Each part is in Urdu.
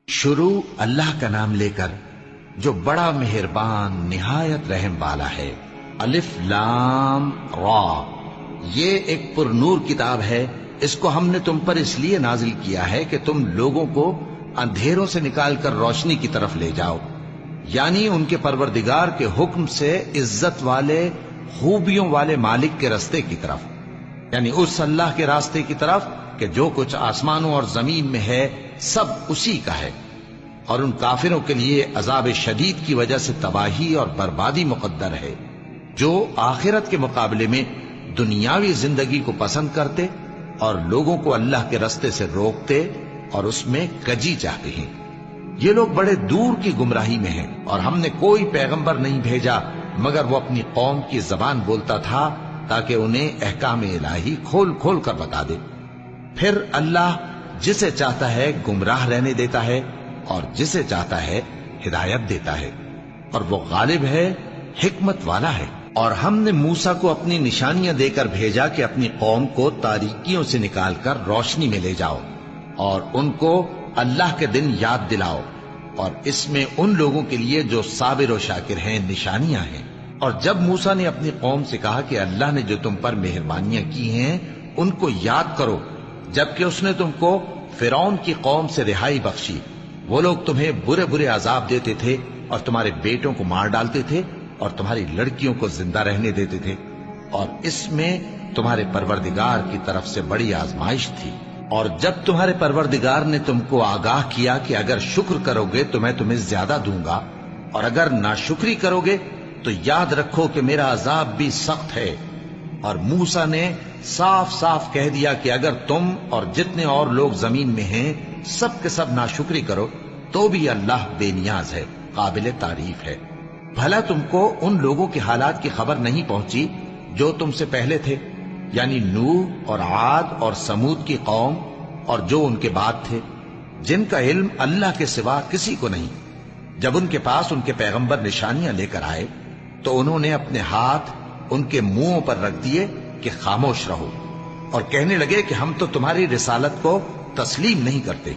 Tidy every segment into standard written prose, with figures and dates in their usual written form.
شروع اللہ کا نام لے کر جو بڑا مہربان نہایت رحم والا ہے۔ الف لام را، یہ ایک پر نور کتاب ہے، اس کو ہم نے تم پر اس لیے نازل کیا ہے کہ تم لوگوں کو اندھیروں سے نکال کر روشنی کی طرف لے جاؤ، یعنی ان کے پروردگار کے حکم سے عزت والے خوبیوں والے مالک کے راستے کی طرف، یعنی اس اللہ کے راستے کی طرف کہ جو کچھ آسمانوں اور زمین میں ہے سب اسی کا ہے، اور ان کافروں کے لیے عذاب شدید کی وجہ سے تباہی اور بربادی مقدر ہے، جو آخرت کے مقابلے میں دنیاوی زندگی کو پسند کرتے اور لوگوں کو اللہ کے راستے سے روکتے اور اس میں کجی چاہتے ہیں۔ یہ لوگ بڑے دور کی گمراہی میں ہیں، اور ہم نے کوئی پیغمبر نہیں بھیجا مگر وہ اپنی قوم کی زبان بولتا تھا تاکہ انہیں احکام الہی کھول کھول کر بتا دے۔ پھر اللہ جسے چاہتا ہے گمراہ رہنے دیتا ہے اور جسے چاہتا ہے ہدایت دیتا ہے، اور وہ غالب ہے، حکمت والا ہے۔ اور ہم نے موسیٰ کو اپنی نشانیاں دے کر بھیجا کہ اپنی قوم کو تاریکیوں سے نکال کر روشنی میں لے جاؤ اور ان کو اللہ کے دن یاد دلاؤ، اور اس میں ان لوگوں کے لیے جو صابر و شاکر ہیں نشانیاں ہیں۔ اور جب موسیٰ نے اپنی قوم سے کہا کہ اللہ نے جو تم پر مہربانیاں کی ہیں ان کو یاد کرو، جبکہ اس نے تم کو فرعون کی قوم سے رہائی بخشی، وہ لوگ تمہیں برے برے عذاب دیتے تھے اور تمہارے بیٹوں کو مار ڈالتے تھے اور تمہاری لڑکیوں کو زندہ رہنے دیتے تھے، اور اس میں تمہارے پروردگار کی طرف سے بڑی آزمائش تھی۔ اور جب تمہارے پروردگار نے تم کو آگاہ کیا کہ اگر شکر کرو گے تو میں تمہیں زیادہ دوں گا، اور اگر ناشکری کرو گے تو یاد رکھو کہ میرا عذاب بھی سخت ہے۔ اور موسیٰ نے صاف صاف کہہ دیا کہ اگر تم اور جتنے اور لوگ زمین میں ہیں سب کے سب ناشکری کرو تو بھی اللہ بے نیاز ہے، قابل تعریف ہے۔ بھلا تم کو ان لوگوں کے حالات کی خبر نہیں پہنچی جو تم سے پہلے تھے، یعنی نوح اور عاد اور سمود کی قوم اور جو ان کے بعد تھے، جن کا علم اللہ کے سوا کسی کو نہیں۔ جب ان کے پاس ان کے پیغمبر نشانیاں لے کر آئے تو انہوں نے اپنے ہاتھ ان کے منہوں پر رکھ دیے کہ خاموش رہو، اور کہنے لگے کہ ہم تو تمہاری رسالت کو تسلیم نہیں کرتے،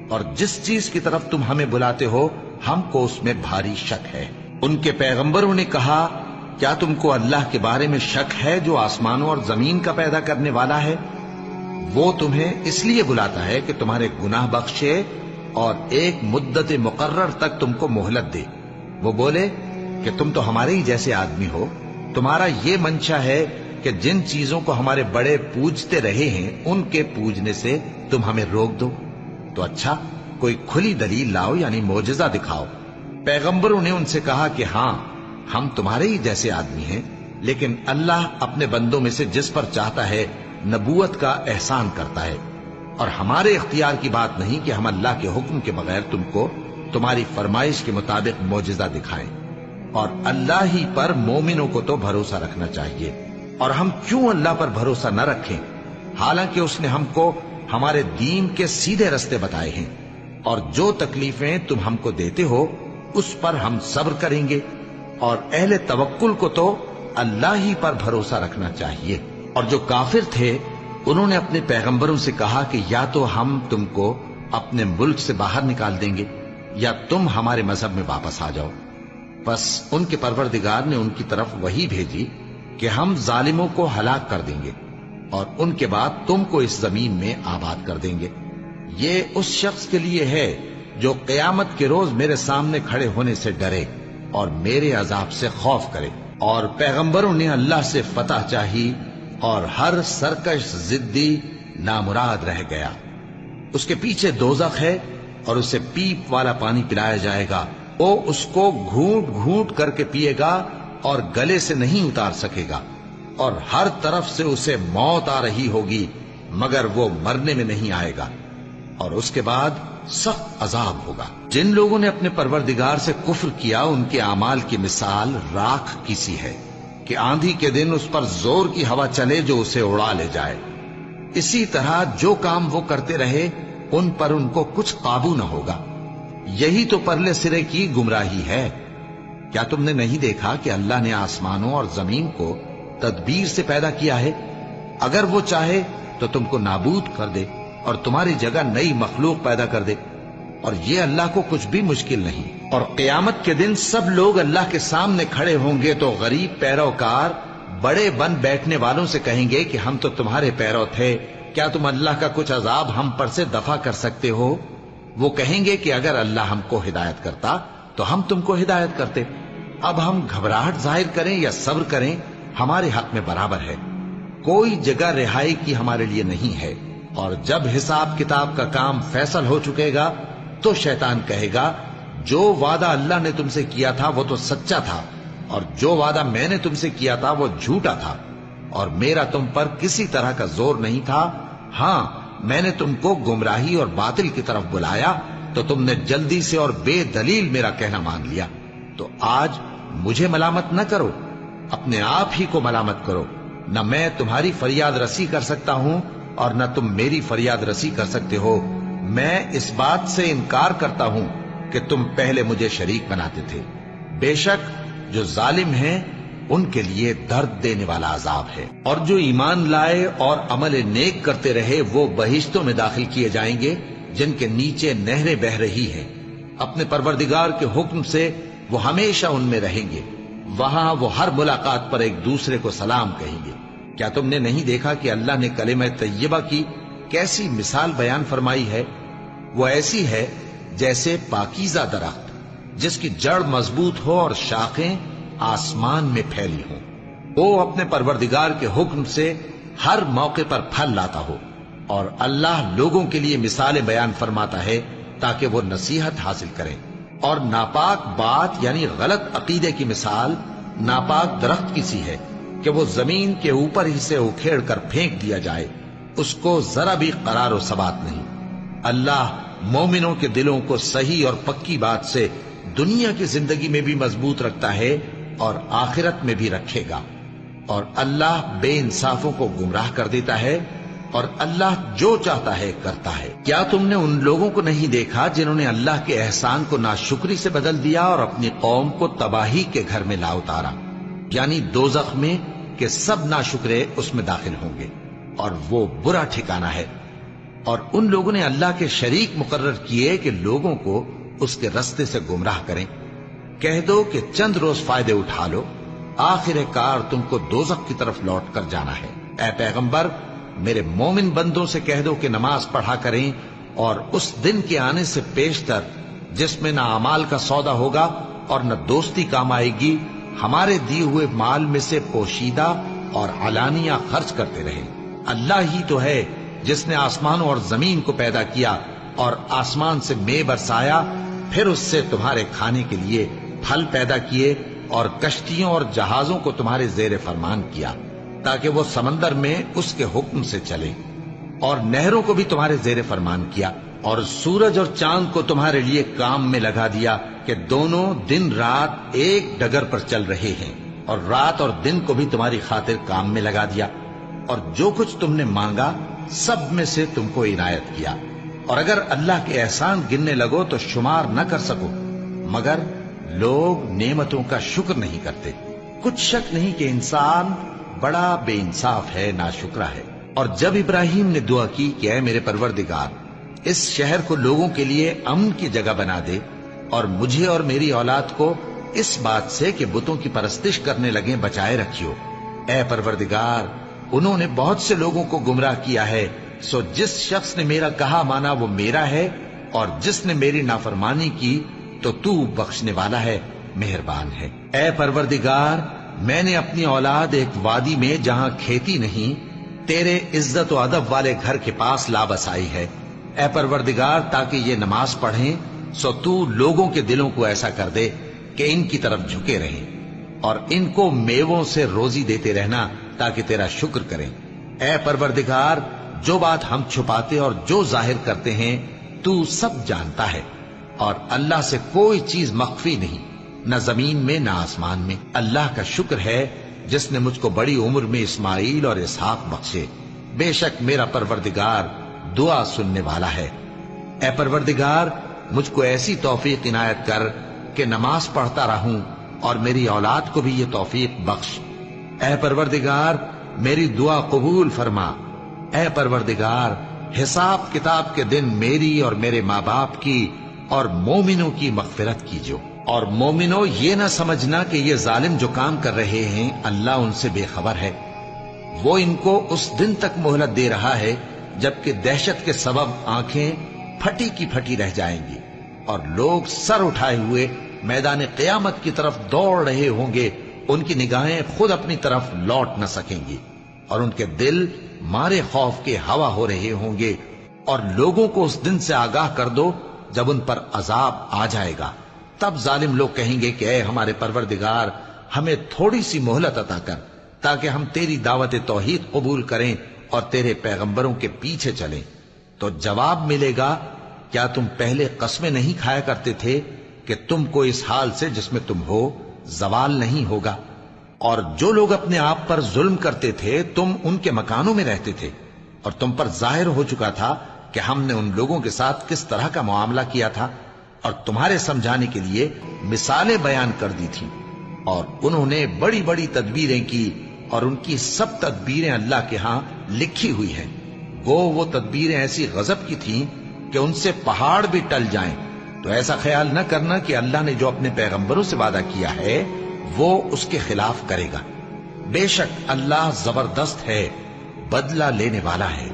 اور جس چیز کی طرف تم ہمیں بلاتے ہو ہم کو اس میں بھاری شک ہے۔ ان کے پیغمبروں نے کہا، کیا تم کو اللہ کے بارے میں شک ہے جو آسمانوں اور زمین کا پیدا کرنے والا ہے؟ وہ تمہیں اس لیے بلاتا ہے کہ تمہارے گناہ بخشے اور ایک مدت مقرر تک تم کو مہلت دے۔ وہ بولے کہ تم تو ہمارے ہی جیسے آدمی ہو، تمہارا یہ منشا ہے کہ جن چیزوں کو ہمارے بڑے پوجتے رہے ہیں ان کے پوجنے سے تم ہمیں روک دو، تو اچھا کوئی کھلی دلیل لاؤ، یعنی معجزہ دکھاؤ۔ پیغمبروں نے ان سے کہا کہ ہاں ہم تمہارے ہی جیسے آدمی ہیں، لیکن اللہ اپنے بندوں میں سے جس پر چاہتا ہے نبوت کا احسان کرتا ہے، اور ہمارے اختیار کی بات نہیں کہ ہم اللہ کے حکم کے بغیر تم کو تمہاری فرمائش کے مطابق معجزہ دکھائیں، اور اللہ ہی پر مومنوں کو تو بھروسہ رکھنا چاہیے۔ اور ہم کیوں اللہ پر بھروسہ نہ رکھیں حالانکہ اس نے ہم کو ہمارے دین کے سیدھے رستے بتائے ہیں، اور جو تکلیفیں تم ہم کو دیتے ہو اس پر ہم صبر کریں گے، اور اہل توکل کو تو اللہ ہی پر بھروسہ رکھنا چاہیے۔ اور جو کافر تھے انہوں نے اپنے پیغمبروں سے کہا کہ یا تو ہم تم کو اپنے ملک سے باہر نکال دیں گے یا تم ہمارے مذہب میں واپس آ جاؤ۔ بس ان کے پروردگار نے ان کی طرف وحی بھیجی کہ ہم ظالموں کو ہلاک کر دیں گے اور ان کے بعد تم کو اس زمین میں آباد کر دیں گے۔ یہ اس شخص کے لیے ہے جو قیامت کے روز میرے سامنے کھڑے ہونے سے ڈرے اور میرے عذاب سے خوف کرے۔ اور پیغمبروں نے اللہ سے فتح چاہی، اور ہر سرکش ضدی نامراد رہ گیا۔ اس کے پیچھے دوزخ ہے اور اسے پیپ والا پانی پلایا جائے گا، وہ اس کو گھونٹ گھونٹ کر کے پیے گا اور گلے سے نہیں اتار سکے گا، اور ہر طرف سے اسے موت آ رہی ہوگی مگر وہ مرنے میں نہیں آئے گا، اور اس کے بعد سخت عذاب ہوگا۔ جن لوگوں نے اپنے پروردگار سے کفر کیا ان کے اعمال کی مثال راکھ کی سی ہے کہ آندھی کے دن اس پر زور کی ہوا چلے جو اسے اڑا لے جائے۔ اسی طرح جو کام وہ کرتے رہے ان پر ان کو کچھ قابو نہ ہوگا۔ یہی تو پرلے سرے کی گمراہی ہے۔ کیا تم نے نہیں دیکھا کہ اللہ نے آسمانوں اور زمین کو تدبیر سے پیدا کیا ہے؟ اگر وہ چاہے تو تم کو نابود کر دے اور تمہاری جگہ نئی مخلوق پیدا کر دے۔ اور یہ اللہ کو کچھ بھی مشکل نہیں۔ اور قیامت کے دن سب لوگ اللہ کے سامنے کھڑے ہوں گے تو غریب پیروکار بڑے بن بیٹھنے والوں سے کہیں گے کہ ہم تو تمہارے پیرو تھے، کیا تم اللہ کا کچھ عذاب ہم پر سے دفع کر سکتے ہو؟ وہ کہیں گے کہ اگر اللہ ہم کو ہدایت کرتا تو ہم تم کو ہدایت کرتے۔ اب ہم گھبراہٹ ظاہر کریں یا صبر کریں ہمارے حق میں برابر ہے، کوئی جگہ رہائی کی ہمارے لیے نہیں ہے۔ اور جب حساب کتاب کا کام فیصل ہو چکے گا تو شیطان کہے گا جو وعدہ اللہ نے تم سے کیا تھا وہ تو سچا تھا، اور جو وعدہ میں نے تم سے کیا تھا وہ جھوٹا تھا، اور میرا تم پر کسی طرح کا زور نہیں تھا۔ ہاں، میں نے تم کو گمراہی اور باطل کی طرف بلایا تو تم نے جلدی سے اور بے دلیل میرا کہنا مان لیا۔ تو آج مجھے ملامت نہ کرو، اپنے آپ ہی کو ملامت کرو۔ نہ میں تمہاری فریاد رسی کر سکتا ہوں اور نہ تم میری فریاد رسی کر سکتے ہو۔ میں اس بات سے انکار کرتا ہوں کہ تم پہلے مجھے شریک بناتے تھے۔ بے شک جو ظالم ہیں ان کے لیے درد دینے والا عذاب ہے۔ اور جو ایمان لائے اور عمل نیک کرتے رہے وہ بہشتوں میں داخل کیے جائیں گے جن کے نیچے نہریں بہہ رہی ہیں۔ اپنے پروردگار کے حکم سے وہ ہمیشہ ان میں رہیں گے، وہاں وہ ہر ملاقات پر ایک دوسرے کو سلام کہیں گے۔ کیا تم نے نہیں دیکھا کہ اللہ نے کلمہ طیبہ کی کیسی مثال بیان فرمائی ہے؟ وہ ایسی ہے جیسے پاکیزہ درخت جس کی جڑ مضبوط ہو اور شاخیں آسمان میں پھیلی ہوں۔ وہ اپنے پروردگار کے حکم سے ہر موقع پر پھل لاتا ہو، اور اللہ لوگوں کے لیے مثالیں بیان فرماتا ہے تاکہ وہ نصیحت حاصل کریں۔ اور ناپاک بات یعنی غلط عقیدے کی مثال ناپاک درخت کی سی ہے کہ وہ زمین کے اوپر ہی سے اکھیڑ کر پھینک دیا جائے، اس کو ذرا بھی قرار و ثبات نہیں۔ اللہ مومنوں کے دلوں کو صحیح اور پکی بات سے دنیا کی زندگی میں بھی مضبوط رکھتا ہے اور آخرت میں بھی رکھے گا۔ اور اللہ بے انصافوں کو گمراہ کر دیتا ہے، اور اللہ جو چاہتا ہے کرتا ہے۔ کیا تم نے ان لوگوں کو نہیں دیکھا جنہوں نے اللہ کے احسان کو ناشکری سے بدل دیا اور اپنی قوم کو تباہی کے گھر میں لا اتارا، یعنی دوزخ میں، کہ سب ناشکرے اس میں داخل ہوں گے اور وہ برا ٹھکانہ ہے۔ اور ان لوگوں نے اللہ کے شریک مقرر کیے کہ لوگوں کو اس کے رستے سے گمراہ کریں۔ کہہ دو کہ چند روز فائدے اٹھا لو، آخر کار تم کو دوزخ کی طرف لوٹ کر جانا ہے۔ اے پیغمبر، میرے مومن بندوں سے کہہ دو کہ نماز پڑھا کریں، اور اس دن کے آنے سے پیشتر جس میں نہ اعمال کا سودا ہوگا اور نہ دوستی کام آئے گی، ہمارے دیے ہوئے مال میں سے پوشیدہ اور علانیہ خرچ کرتے رہیں۔ اللہ ہی تو ہے جس نے آسمانوں اور زمین کو پیدا کیا اور آسمان سے مے برسایا، پھر اس سے تمہارے کھانے کے لیے پھل پیدا کیے اور کشتیوں اور جہازوں کو تمہارے زیر فرمان کیا تاکہ وہ سمندر میں اس کے حکم سے چلے، اور نہروں کو بھی تمہارے زیر فرمان کیا، اور سورج اور چاند کو تمہارے لیے کام میں لگا دیا کہ دونوں دن رات ایک ڈگر پر چل رہے ہیں، اور رات اور دن کو بھی تمہاری خاطر کام میں لگا دیا، اور جو کچھ تم نے مانگا سب میں سے تم کو عنایت کیا۔ اور اگر اللہ کے احسان گننے لگو تو شمار نہ کر سکو، مگر لوگ نعمتوں کا شکر نہیں کرتے۔ کچھ شک نہیں کہ انسان بڑا بے انصاف ہے، ناشکرا ہے۔ اور جب ابراہیم نے دعا کی کہ اے میرے پروردگار، اس شہر کو لوگوں کے لیے امن کی جگہ بنا دے، اور مجھے اور میری اولاد کو اس بات سے کہ بتوں کی پرستش کرنے لگیں بچائے رکھیو۔ اے پروردگار، انہوں نے بہت سے لوگوں کو گمراہ کیا ہے، سو جس شخص نے میرا کہا مانا وہ میرا ہے، اور جس نے میری نافرمانی کی تو تو بخشنے والا ہے، مہربان ہے۔ اے پروردگار، میں نے اپنی اولاد ایک وادی میں جہاں کھیتی نہیں، تیرے عزت و ادب والے گھر کے پاس لا بسائی ہے۔ اے پروردگار، تاکہ یہ نماز پڑھیں، سو تو لوگوں کے دلوں کو ایسا کر دے کہ ان کی طرف جھکے رہیں، اور ان کو میووں سے روزی دیتے رہنا تاکہ تیرا شکر کریں۔ اے پروردگار، جو بات ہم چھپاتے اور جو ظاہر کرتے ہیں تو سب جانتا ہے، اور اللہ سے کوئی چیز مخفی نہیں، نہ زمین میں نہ آسمان میں۔ اللہ کا شکر ہے جس نے مجھ کو بڑی عمر میں اسماعیل اور اسحاق بخشے، بے شک میرا پروردگار دعا سننے والا ہے۔ اے پروردگار، مجھ کو ایسی توفیق عنایت کر کہ نماز پڑھتا رہوں، اور میری اولاد کو بھی یہ توفیق بخش۔ اے پروردگار، میری دعا قبول فرما۔ اے پروردگار، حساب کتاب کے دن میری اور میرے ماں باپ کی اور مومنوں کی مغفرت کیجو۔ اور مومنوں یہ نہ سمجھنا کہ یہ ظالم جو کام کر رہے ہیں اللہ ان سے بے خبر ہے، وہ ان کو اس دن تک مہلت دے رہا ہے جبکہ دہشت کے سبب آنکھیں پھٹی کی پھٹی رہ جائیں گی اور لوگ سر اٹھائے ہوئے میدان قیامت کی طرف دوڑ رہے ہوں گے، ان کی نگاہیں خود اپنی طرف لوٹ نہ سکیں گی اور ان کے دل مارے خوف کے ہوا ہو رہے ہوں گے۔ اور لوگوں کو اس دن سے آگاہ کر دو جب ان پر عذاب آ جائے گا، تب ظالم لوگ کہیں گے کہ اے ہمارے پروردگار، ہمیں تھوڑی سی مہلت عطا کر تاکہ ہم تیری دعوت توحید قبول کریں اور تیرے پیغمبروں کے پیچھے چلیں۔ تو جواب ملے گا، کیا تم پہلے قسمیں نہیں کھایا کرتے تھے کہ تم کو اس حال سے جس میں تم ہو زوال نہیں ہوگا؟ اور جو لوگ اپنے آپ پر ظلم کرتے تھے تم ان کے مکانوں میں رہتے تھے، اور تم پر ظاہر ہو چکا تھا کہ ہم نے ان لوگوں کے ساتھ کس طرح کا معاملہ کیا تھا، اور تمہارے سمجھانے کے لیے مثالیں بیان کر دی تھی، اور انہوں نے بڑی بڑی تدبیریں کی، اور ان کی سب تدبیریں اللہ کے ہاں لکھی ہوئی ہیں۔ وہ تدبیریں ایسی غضب کی تھیں کہ ان سے پہاڑ بھی ٹل جائیں۔ تو ایسا خیال نہ کرنا کہ اللہ نے جو اپنے پیغمبروں سے وعدہ کیا ہے وہ اس کے خلاف کرے گا۔ بے شک اللہ زبردست ہے، بدلہ لینے والا ہے۔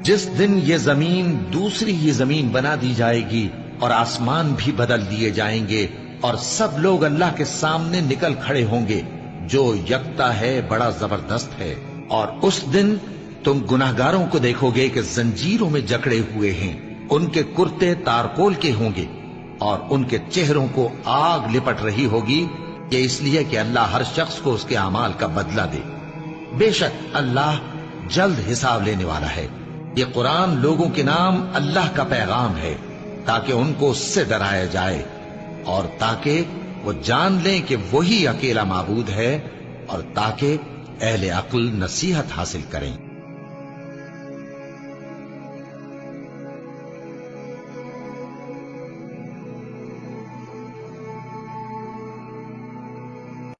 جس دن یہ زمین دوسری ہی زمین بنا دی جائے گی اور آسمان بھی بدل دیے جائیں گے اور سب لوگ اللہ کے سامنے نکل کھڑے ہوں گے، جو یکتا ہے بڑا زبردست ہے۔ اور اس دن تم گناہگاروں کو دیکھو گے کہ زنجیروں میں جکڑے ہوئے ہیں، ان کے کرتے تارکول کے ہوں گے اور ان کے چہروں کو آگ لپٹ رہی ہوگی، یہ اس لیے کہ اللہ ہر شخص کو اس کے اعمال کا بدلہ دے۔ بے شک اللہ جلد حساب لینے والا ہے۔ یہ قرآن لوگوں کے نام اللہ کا پیغام ہے تاکہ ان کو اس سے ڈرایا جائے اور تاکہ وہ جان لیں کہ وہی اکیلا معبود ہے، اور تاکہ اہل عقل نصیحت حاصل کریں۔